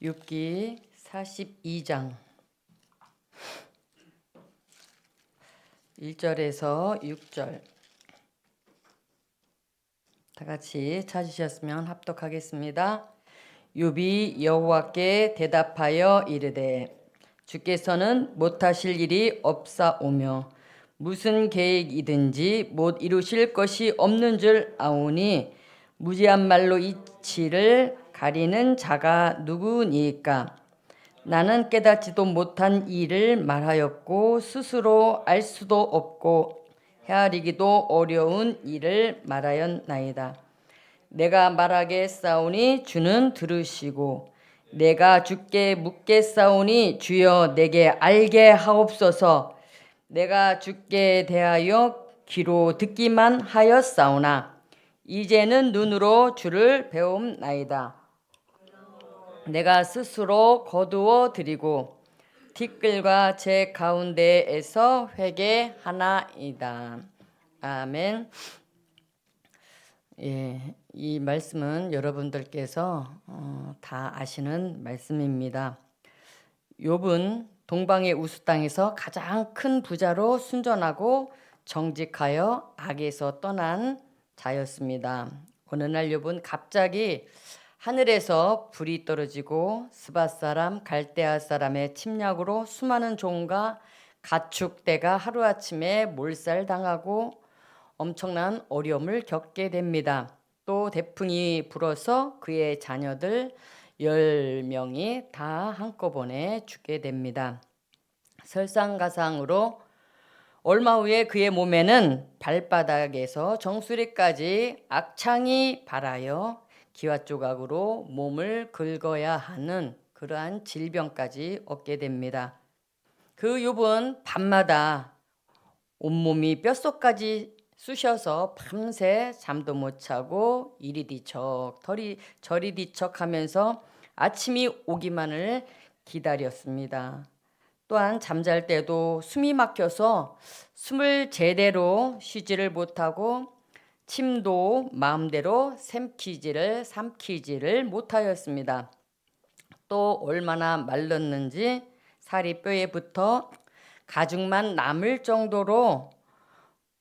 욥기 42장 1절에서 6절 다 같이 찾으셨으면 합독하겠습니다. 욥이 여호와께 대답하여 이르되 주께서는 못하실 일이 없사오며 무슨 계획이든지 못 이루실 것이 없는 줄 아오니 무지한 말로 이치를 가리는 자가 누구니까? 나는 깨닫지도 못한 일을 말하였고 스스로 알 수도 없고 헤아리기도 어려운 일을 말하였나이다. 내가 말하겠사오니 주는 들으시고 내가 주께 묻겠사오니 주여 내게 알게 하옵소서. 내가 주께 대하여 귀로 듣기만 하였사오나 이제는 눈으로 주를 배움나이다. 내가 스스로 거두어 드리고 티끌과 제 가운데에서 회개하나이다. 아멘. 예, 이 말씀은 여러분들께서 다 아시는 말씀입니다. 욥은 동방의 우스 땅에서 가장 큰 부자로 순전하고 정직하여 악에서 떠난 자였습니다. 어느 날 욥은 갑자기 하늘에서 불이 떨어지고 스밧 사람 갈대아 사람의 침략으로 수많은 종과 가축대가 하루아침에 몰살당하고 엄청난 어려움을 겪게 됩니다. 또 태풍이 불어서 그의 자녀들 10명이 다 한꺼번에 죽게 됩니다. 설상가상으로 얼마 후에 그의 몸에는 발바닥에서 정수리까지 악창이 발하여 기와 조각으로 몸을 긁어야 하는 그러한 질병까지 얻게 됩니다. 그 욥은 밤마다 온몸이 뼛속까지 쑤셔서 밤새 잠도 못 자고 이리 뒤척 저리 뒤척 하면서 아침이 오기만을 기다렸습니다. 또한 잠잘 때도 숨이 막혀서 숨을 제대로 쉬지를 못하고 침도 마음대로 삼키지를 못하였습니다. 또 얼마나 말랐는지 살이 뼈에 붙어 가죽만 남을 정도로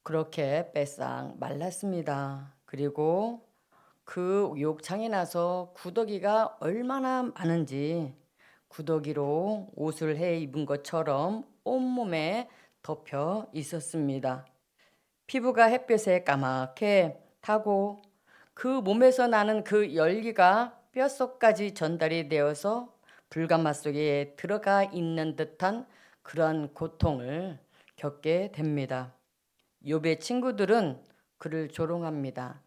그렇게 빼싹 말랐습니다. 그리고 그 욕창이 나서 구더기가 얼마나 많은지 구더기로 옷을 해 입은 것처럼 온몸에 덮여 있었습니다. 피부가 햇볕에 까맣게 타고 그 몸에서 나는 그 열기가 뼛속까지 전달이 되어서 불가마 속에 들어가 있는 듯한 그런 고통을 겪게 됩니다. 욥의 친구들은 그를 조롱합니다.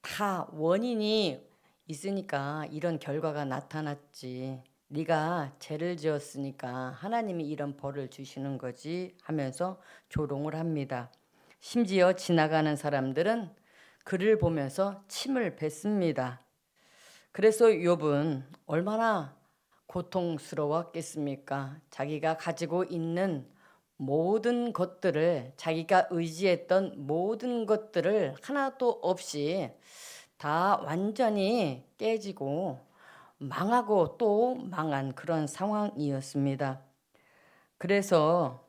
다 원인이 있으니까 이런 결과가 나타났지. 네가 죄를 지었으니까 하나님이 이런 벌을 주시는 거지 하면서 조롱을 합니다. 심지어 지나가는 사람들은 그를 보면서 침을 뱉습니다. 그래서 욥은 얼마나 고통스러웠겠습니까? 자기가 가지고 있는 모든 것들을, 자기가 의지했던 모든 것들을 하나도 없이 다 완전히 깨지고 망하고 또 망한 그런 상황이었습니다. 그래서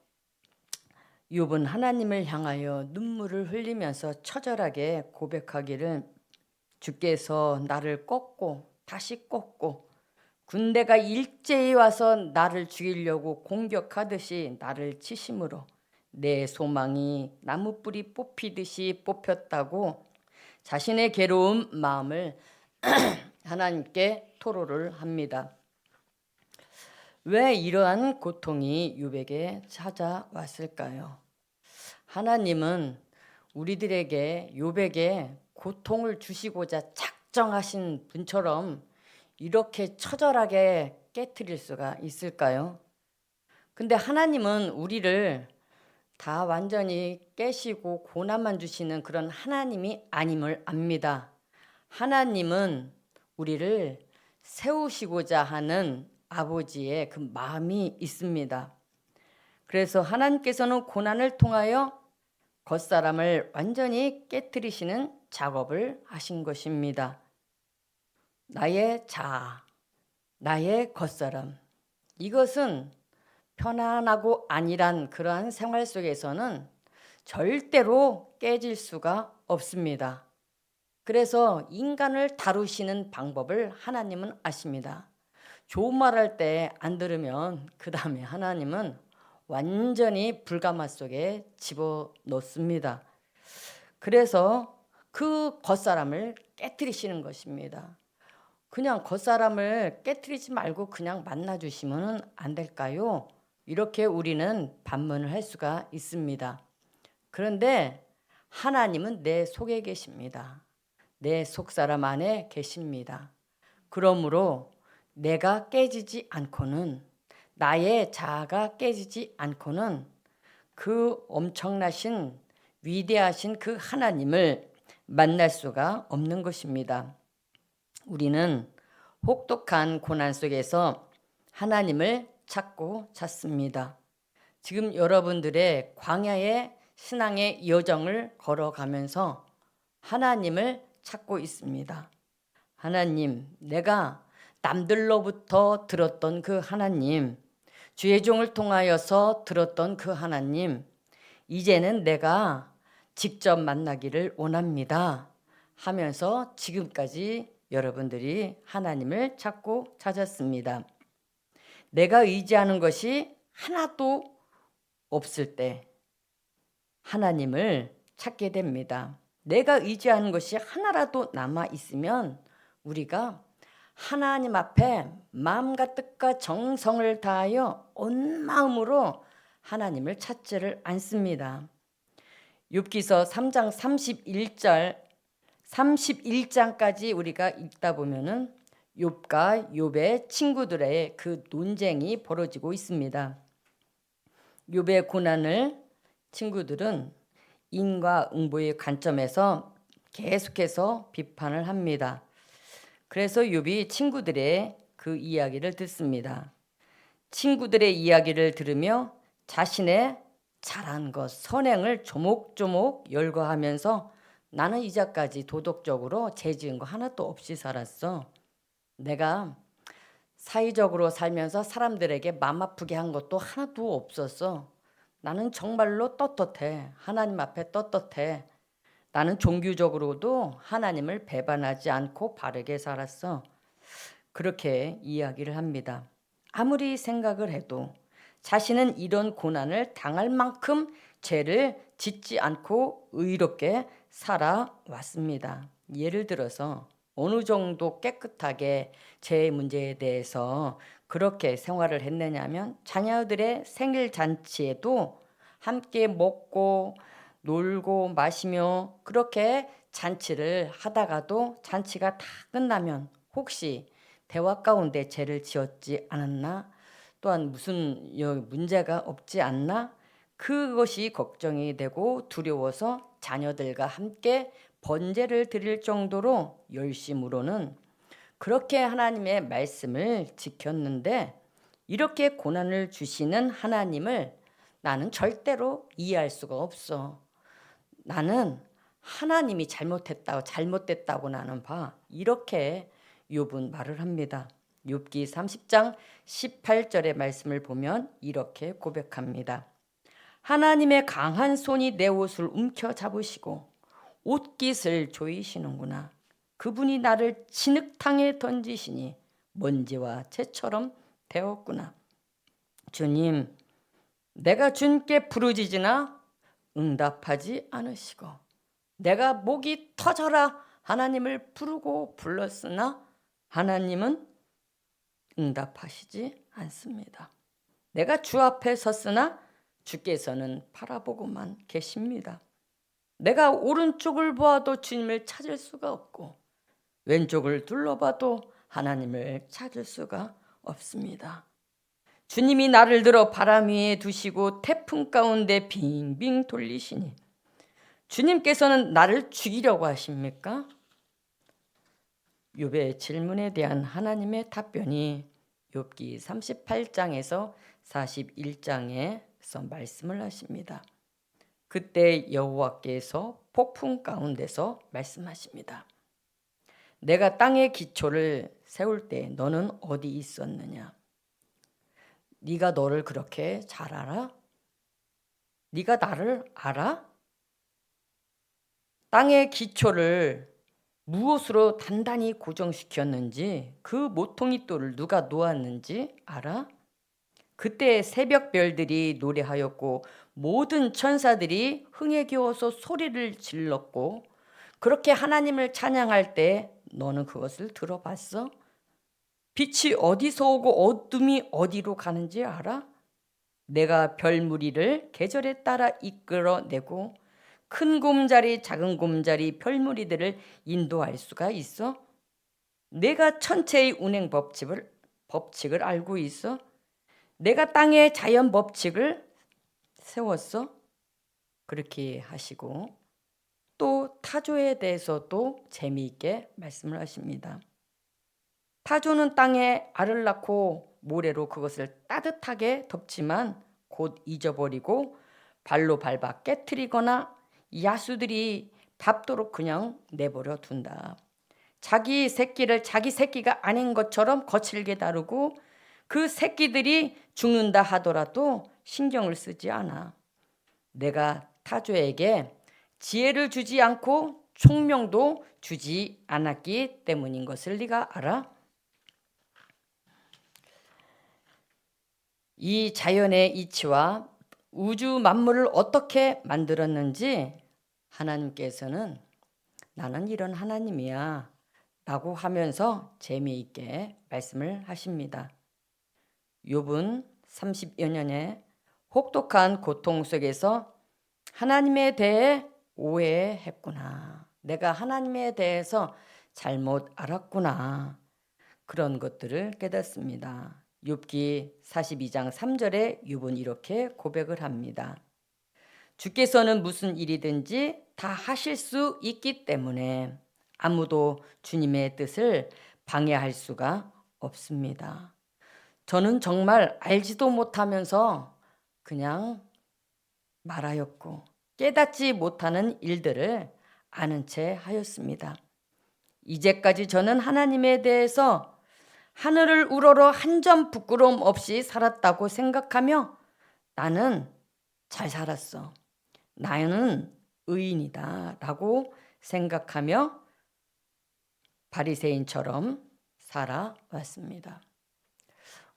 욥은 하나님을 향하여 눈물을 흘리면서 처절하게 고백하기를 주께서 나를 꺾고 다시 꺾고 군대가 일제히 와서 나를 죽이려고 공격하듯이 나를 치심으로 내 소망이 나무뿌리 뽑히듯이 뽑혔다고 자신의 괴로운 마음을 하나님께 토로를 합니다. 왜 이러한 고통이 욥에게 찾아왔을까요? 하나님은 우리들에게 욥에게 고통을 주시고자 작정하신 분처럼 이렇게 처절하게 깨트릴 수가 있을까요? 근데 하나님은 우리를 다 완전히 깨시고 고난만 주시는 그런 하나님이 아님을 압니다. 하나님은 우리를 세우시고자 하는 아버지의 그 마음이 있습니다. 그래서 하나님께서는 고난을 통하여 겉사람을 완전히 깨트리시는 작업을 하신 것입니다. 나의 자아, 나의 겉사람. 이것은 편안하고 안일한 그러한 생활 속에서는 절대로 깨질 수가 없습니다. 그래서 인간을 다루시는 방법을 하나님은 아십니다. 좋은 말 할 때 안 들으면 그 다음에 하나님은 완전히 불가마 속에 집어넣습니다. 그래서 그 겉사람을 깨뜨리시는 것입니다. 그냥 겉사람을 깨뜨리지 말고 그냥 만나주시면 안 될까요? 이렇게 우리는 반문을 할 수가 있습니다. 그런데 하나님은 내 속에 계십니다. 내 속사람 안에 계십니다. 그러므로 내가 깨지지 않고는, 나의 자아가 깨지지 않고는 그 엄청나신 위대하신 그 하나님을 만날 수가 없는 것입니다. 우리는 혹독한 고난 속에서 하나님을 찾고 찾습니다. 지금 여러분들의 광야의 신앙의 여정을 걸어가면서 하나님을 찾고 있습니다. 하나님, 내가 남들로부터 들었던 그 하나님, 주의 종을 통하여서 들었던 그 하나님, 이제는 내가 직접 만나기를 원합니다 하면서 지금까지 여러분들이 하나님을 찾고 찾았습니다. 내가 의지하는 것이 하나도 없을 때 하나님을 찾게 됩니다. 내가 의지하는 것이 하나라도 남아 있으면 우리가 하나님 앞에 마음과 뜻과 정성을 다하여 온 마음으로 하나님을 찾지를 않습니다. 욥기서 3장 31절 31장까지 우리가 읽다 보면은 욥과 욥의 친구들의 그 논쟁이 벌어지고 있습니다. 욥의 고난을 친구들은 인과응보의 관점에서 계속해서 비판을 합니다. 그래서 욥이 친구들의 그 이야기를 듣습니다. 친구들의 이야기를 들으며 자신의 잘한 것, 선행을 조목조목 열거하면서 나는 이제까지 도덕적으로 죄 지은 거 하나도 없이 살았어. 내가 사회적으로 살면서 사람들에게 맘 아프게 한 것도 하나도 없었어. 나는 정말로 떳떳해. 하나님 앞에 떳떳해. 나는 종교적으로도 하나님을 배반하지 않고 바르게 살았어. 그렇게 이야기를 합니다. 아무리 생각을 해도 자신은 이런 고난을 당할 만큼 죄를 짓지 않고 의롭게 살아왔습니다. 예를 들어서 어느 정도 깨끗하게 죄 문제에 대해서 그렇게 생활을 했느냐면 자녀들의 생일 잔치에도 함께 먹고 놀고 마시며 그렇게 잔치를 하다가도 잔치가 다 끝나면 혹시 대화 가운데 죄를 지었지 않았나? 또한 무슨 문제가 없지 않나? 그것이 걱정이 되고 두려워서 자녀들과 함께 번제를 드릴 정도로 열심으로는 그렇게 하나님의 말씀을 지켰는데 이렇게 고난을 주시는 하나님을 나는 절대로 이해할 수가 없어. 나는 하나님이 잘못됐다고 나는 봐. 이렇게 욥은 말을 합니다. 욥기 30장 18절의 말씀을 보면 이렇게 고백합니다. 하나님의 강한 손이 내 옷을 움켜잡으시고 옷깃을 조이시는구나. 그분이 나를 진흙탕에 던지시니 먼지와 채처럼 되었구나. 주님, 내가 주님께 부르짖으나 응답하지 않으시고 내가 목이 터져라 하나님을 부르고 불렀으나 하나님은 응답하시지 않습니다. 내가 주 앞에 섰으나 주께서는 바라보고만 계십니다. 내가 오른쪽을 보아도 주님을 찾을 수가 없고 왼쪽을 둘러봐도 하나님을 찾을 수가 없습니다. 주님이 나를 들어 바람 위에 두시고 태풍 가운데 빙빙 돌리시니 주님께서는 나를 죽이려고 하십니까? 욥의 질문에 대한 하나님의 답변이 욥기 38장에서 41장에서 말씀을 하십니다. 그때 여호와께서 폭풍 가운데서 말씀하십니다. 내가 땅의 기초를 세울 때 너는 어디 있었느냐? 네가 너를 그렇게 잘 알아? 네가 나를 알아? 땅의 기초를 무엇으로 단단히 고정시켰는지, 그 모퉁이돌을 누가 놓았는지 알아? 그때 새벽 별들이 노래하였고 모든 천사들이 흥에 겨워서 소리를 질렀고, 그렇게 하나님을 찬양할 때 너는 그것을 들어봤어? 빛이 어디서 오고 어둠이 어디로 가는지 알아? 내가 별 무리를 계절에 따라 이끌어내고 큰 곰자리 작은 곰자리 별 무리들을 인도할 수가 있어? 내가 천체의 운행 법칙을 알고 있어? 내가 땅의 자연 법칙을 세웠어? 그렇게 하시고 또 타조에 대해서도 재미있게 말씀을 하십니다. 타조는 땅에 알을 낳고 모래로 그것을 따뜻하게 덮지만 곧 잊어버리고 발로 밟아 깨트리거나 야수들이 밟도록 그냥 내버려 둔다. 자기 새끼를 자기 새끼가 아닌 것처럼 거칠게 다루고 그 새끼들이 죽는다 하더라도 신경을 쓰지 않아. 내가 타조에게 지혜를 주지 않고 총명도 주지 않았기 때문인 것을 네가 알아? 이 자연의 이치와 우주 만물을 어떻게 만들었는지 하나님께서는 나는 이런 하나님이야 라고 하면서 재미있게 말씀을 하십니다. 욥은 30여 년의 혹독한 고통 속에서 하나님에 대해 오해했구나. 내가 하나님에 대해서 잘못 알았구나. 그런 것들을 깨닫습니다. 욥기 42장 3절에 욥은 이렇게 고백을 합니다. 주께서는 무슨 일이든지 다 하실 수 있기 때문에 아무도 주님의 뜻을 방해할 수가 없습니다. 저는 정말 알지도 못하면서 그냥 말하였고 깨닫지 못하는 일들을 아는 채 하였습니다. 이제까지 저는 하나님에 대해서 하늘을 우러러 한 점 부끄러움 없이 살았다고 생각하며 나는 잘 살았어. 나는 의인이다 라고 생각하며 바리새인처럼 살아왔습니다.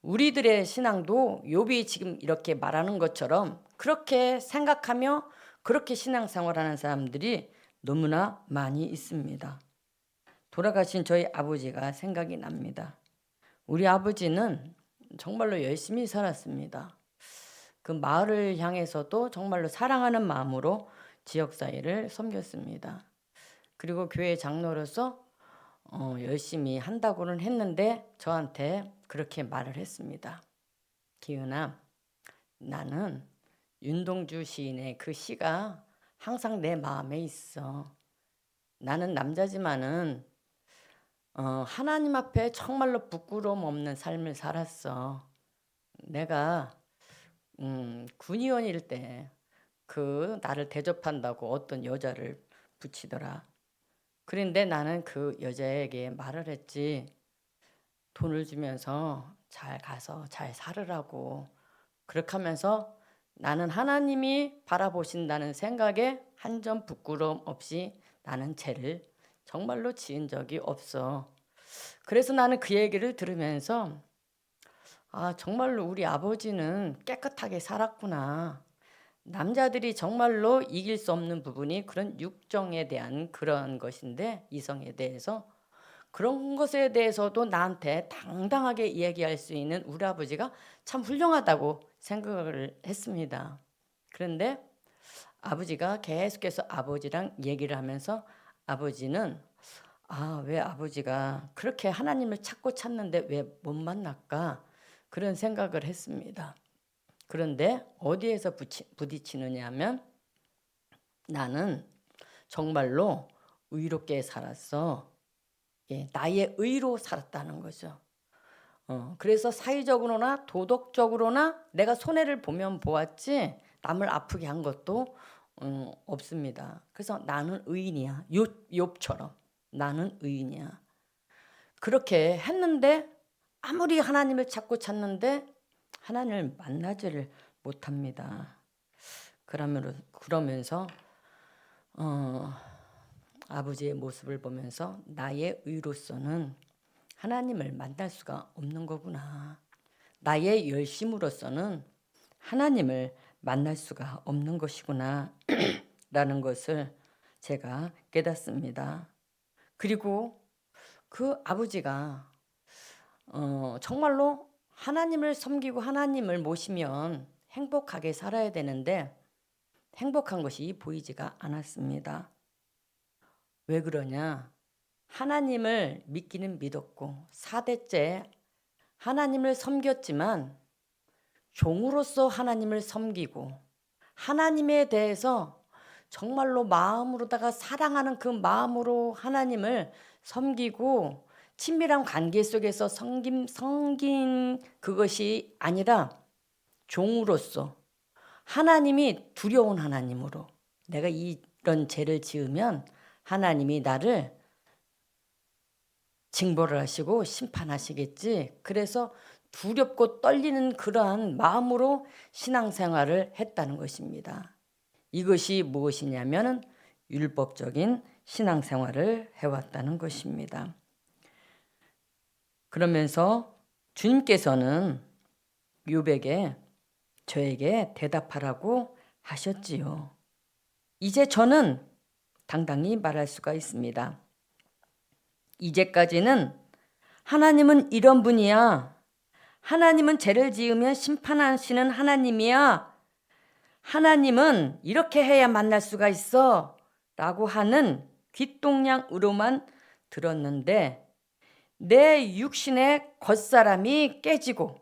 우리들의 신앙도 욥이 지금 이렇게 말하는 것처럼 그렇게 생각하며 그렇게 신앙생활하는 사람들이 너무나 많이 있습니다. 돌아가신 저희 아버지가 생각이 납니다. 우리 아버지는 정말로 열심히 살았습니다. 그 마을을 향해서도 정말로 사랑하는 마음으로 지역사회를 섬겼습니다. 그리고 교회 장로로서 열심히 한다고는 했는데 저한테 그렇게 말을 했습니다. 기은아, 나는 윤동주 시인의 그 시가 항상 내 마음에 있어. 나는 남자지만은 하나님 앞에 정말로 부끄러움 없는 삶을 살았어. 내가 군의원일 때 그 나를 대접한다고 어떤 여자를 붙이더라. 그런데 나는 그 여자에게 말을 했지. 돈을 주면서 잘 가서 잘 살으라고. 그렇게 하면서 나는 하나님이 바라보신다는 생각에 한 점 부끄러움 없이 나는 죄를 정말로 지은 적이 없어. 그래서 나는 그 얘기를 들으면서 정말로 우리 아버지는 깨끗하게 살았구나. 남자들이 정말로 이길 수 없는 부분이 그런 육정에 대한 그런 것인데 이성에 대해서 그런 것에 대해서도 나한테 당당하게 이야기할 수 있는 우리 아버지가 참 훌륭하다고 생각을 했습니다. 그런데 아버지가 계속해서 아버지랑 얘기를 하면서 아버지는 왜 아버지가 그렇게 하나님을 찾고 찾는데 왜 못 만날까 그런 생각을 했습니다. 그런데 어디에서 부딪히느냐 하면 나는 정말로 의롭게 살았어. 나의 의로 살았다는 거죠. 그래서 사회적으로나 도덕적으로나 내가 손해를 보면 보았지 남을 아프게 한 것도 없습니다. 그래서 나는 의인이야. 욥처럼 나는 의인이야. 그렇게 했는데 아무리 하나님을 찾고 찾는데 하나님을 만나지를 못합니다. 그러면서 아버지의 모습을 보면서 나의 의로서는 하나님을 만날 수가 없는 거구나. 나의 열심으로서는 하나님을 만날 수가 없는 것이구나 라는 것을 제가 깨닫습니다. 그리고 그 아버지가 정말로 하나님을 섬기고 하나님을 모시면 행복하게 살아야 되는데 행복한 것이 보이지가 않았습니다. 왜 그러냐? 하나님을 믿기는 믿었고 4대째 하나님을 섬겼지만 종으로서 하나님을 섬기고 하나님에 대해서 정말로 마음으로다가 사랑하는 그 마음으로 하나님을 섬기고 친밀한 관계 속에서 섬긴 그것이 아니라 종으로서 하나님이 두려운 하나님으로 내가 이런 죄를 지으면 하나님이 나를 징벌을 하시고 심판하시겠지. 그래서 두렵고 떨리는 그러한 마음으로 신앙생활을 했다는 것입니다. 이것이 무엇이냐면 율법적인 신앙생활을 해왔다는 것입니다. 그러면서 주님께서는 욥에게 저에게 대답하라고 하셨지요. 이제 저는 당당히 말할 수가 있습니다. 이제까지는 하나님은 이런 분이야. 하나님은 죄를 지으면 심판하시는 하나님이야. 하나님은 이렇게 해야 만날 수가 있어. 라고 하는 귓동냥으로만 들었는데 내 육신의 겉사람이 깨지고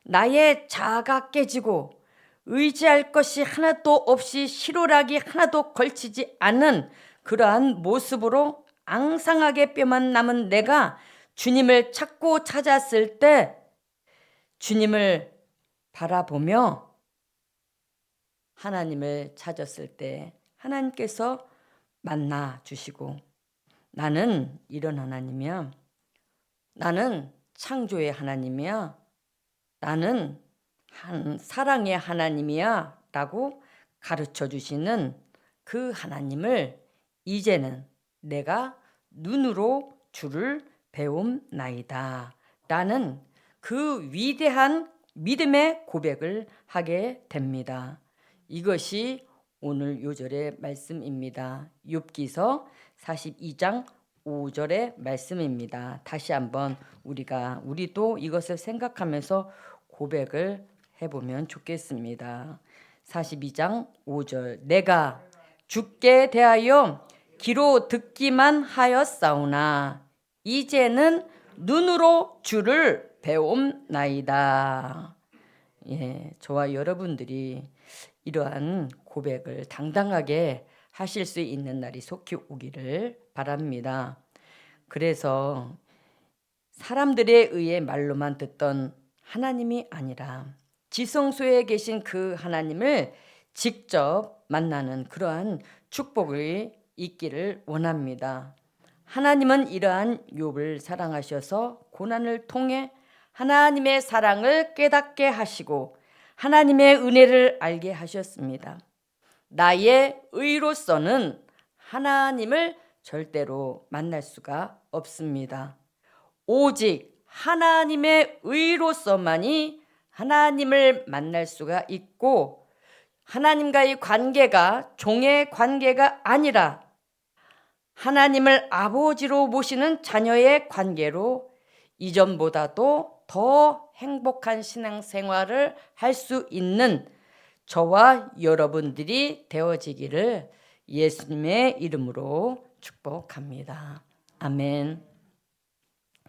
나의 자아가 깨지고 의지할 것이 하나도 없이 희로락이 하나도 걸치지 않은 그러한 모습으로 앙상하게 뼈만 남은 내가 주님을 찾고 찾았을 때 주님을 바라보며 하나님을 찾았을 때 하나님께서 만나 주시고 나는 이런 하나님이야. 나는 창조의 하나님이야. 나는 사랑의 하나님이야 라고 가르쳐 주시는 그 하나님을 이제는 내가 눈으로 주를 배움나이다 라는 그 위대한 믿음의 고백을 하게 됩니다. 이것이 오늘 요절의 말씀입니다. 욥기서 42장 5절의 말씀입니다. 다시 한번 우리도 이것을 생각하면서 고백을 해보면 좋겠습니다. 42장 5절 내가 주께 대하여 귀로 듣기만 하였사오나 이제는 눈으로 주를 배움나이다. 저와 여러분들이 이러한 고백을 당당하게 하실 수 있는 날이 속히 오기를 바랍니다. 그래서 사람들에 의해 말로만 듣던 하나님이 아니라 지성소에 계신 그 하나님을 직접 만나는 그러한 축복이 있기를 원합니다. 하나님은 이러한 욥을 사랑하셔서 고난을 통해 하나님의 사랑을 깨닫게 하시고 하나님의 은혜를 알게 하셨습니다. 나의 의로서는 하나님을 절대로 만날 수가 없습니다. 오직 하나님의 의로서만이 하나님을 만날 수가 있고 하나님과의 관계가 종의 관계가 아니라 하나님을 아버지로 모시는 자녀의 관계로 이전보다도 더 행복한 신앙생활을 할 수 있는 저와 여러분들이 되어지기를 예수님의 이름으로 축복합니다. 아멘.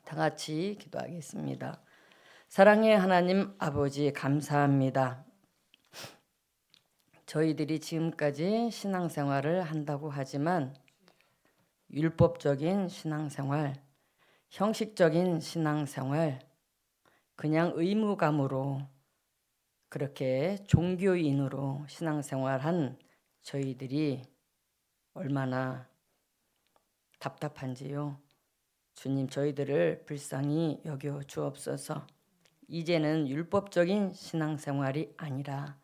다 같이 기도하겠습니다. 사랑의 하나님 아버지 감사합니다. 저희들이 지금까지 신앙생활을 한다고 하지만 율법적인 신앙생활, 형식적인 신앙생활, 그냥 의무감으로 그렇게 종교인으로 신앙생활한 저희들이 얼마나 답답한지요. 주님, 저희들을 불쌍히 여겨 주옵소서. 이제는 율법적인 신앙생활이 아니라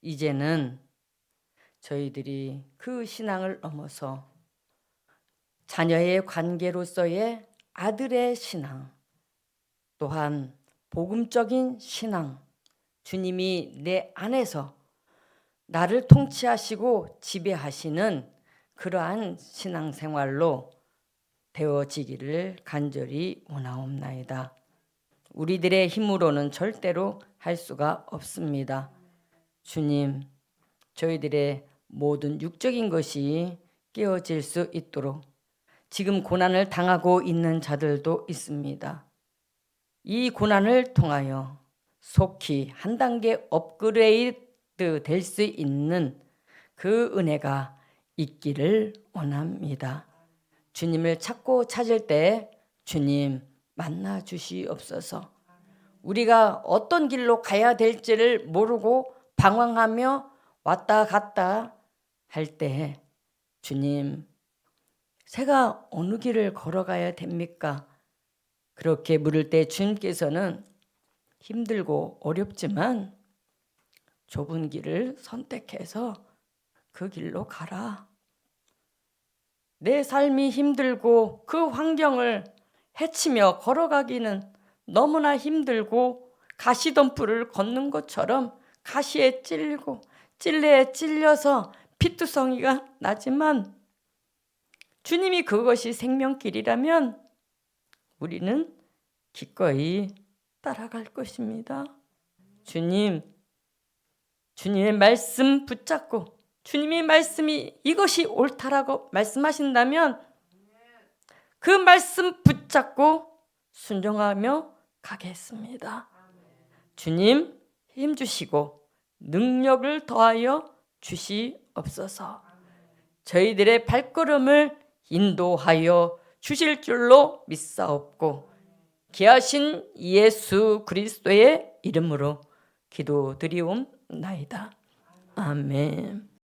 이제는 저희들이 그 신앙을 넘어서 자녀의 관계로서의 아들의 신앙, 또한 복음적인 신앙, 주님이 내 안에서 나를 통치하시고 지배하시는 그러한 신앙생활로 되어지기를 간절히 원하옵나이다. 우리들의 힘으로는 절대로 할 수가 없습니다. 주님, 저희들의 모든 육적인 것이 깨어질 수 있도록 지금 고난을 당하고 있는 자들도 있습니다. 이 고난을 통하여 속히 한 단계 업그레이드 될 수 있는 그 은혜가 있기를 원합니다. 주님을 찾고 찾을 때 주님 만나 주시옵소서. 우리가 어떤 길로 가야 될지를 모르고 방황하며 왔다 갔다 할 때 주님, 새가 어느 길을 걸어가야 됩니까? 그렇게 물을 때 주님께서는 힘들고 어렵지만 좁은 길을 선택해서 그 길로 가라. 내 삶이 힘들고 그 환경을 헤치며 걸어가기는 너무나 힘들고 가시덤불을 걷는 것처럼 가시에 찔리고 찔레에 찔려서 피투성이가 나지만 주님이 그것이 생명길이라면 우리는 기꺼이 따라갈 것입니다. 주님, 주님의 말씀 붙잡고 주님의 말씀이 이것이 옳다라고 말씀하신다면 그 말씀 붙잡고 순종하며 가겠습니다. 주님 힘주시고 능력을 더하여 주시옵소서. 저희들의 발걸음을 인도하여 주실 줄로 믿사옵고 귀하신 예수 그리스도의 이름으로 기도드리옵나이다. 아멘.